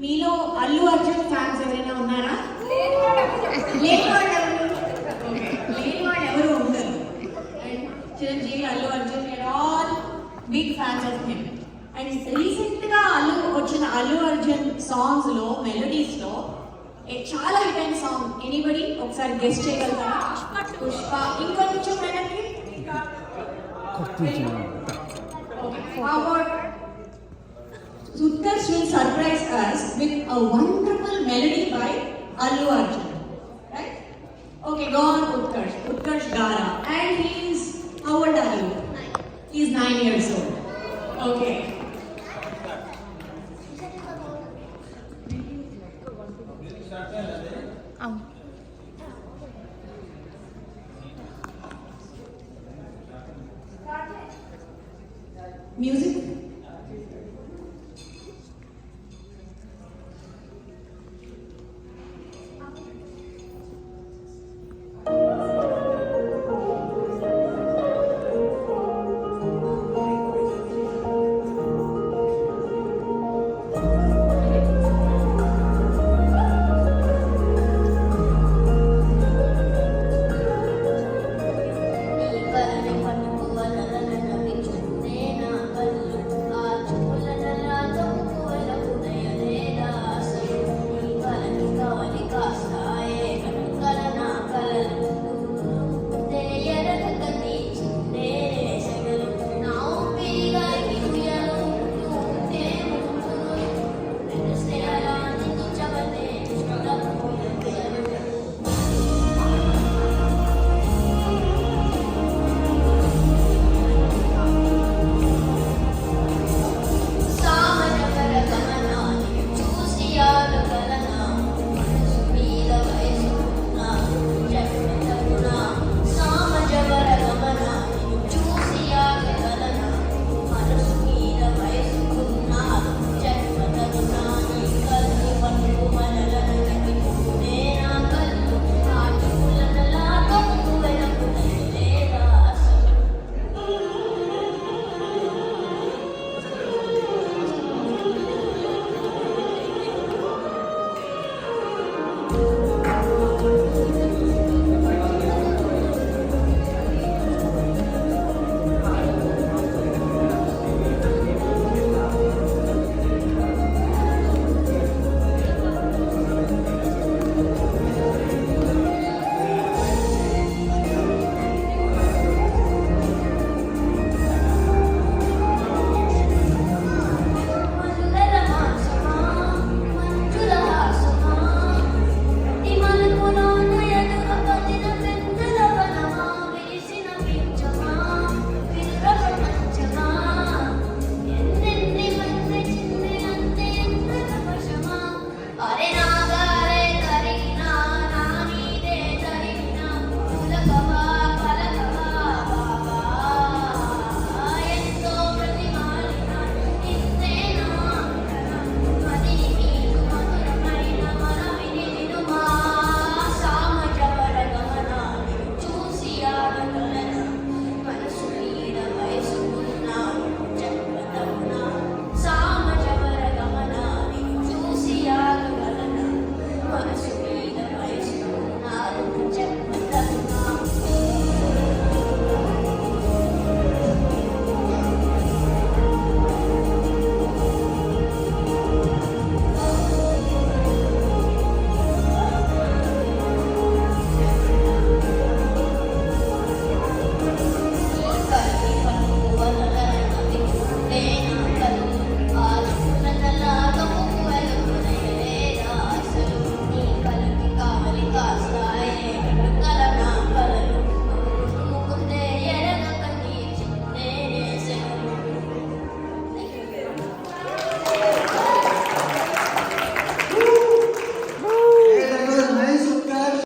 మీలో అల్లు అర్జున్ ఫ్యాన్స్ ఎవరైనా ఉన్నారా? లేని వాళ్ళు ఎవరు ఉండరు. And Chiranjeevi, Allu Arjun, we're all big fans of him. And recent గా వచ్చిన అల్లు అర్జున్ సాంగ్స్ లో, మెలోడీస్ లో చాలా హిట్ అయిన సాంగ్ ఎనీబడి ఒకసారి గెస్ట్ చేయగలుగుతారా? పుష్ప. ఇంకొంచెం వెనక్కి Utkarsh will surprise us with a wonderful melody by Allu Arjun. Right? Okay, go on Utkarsh. Utkarsh Gara. And he is, how old are you? 9. He is 9 years old. Okay. Music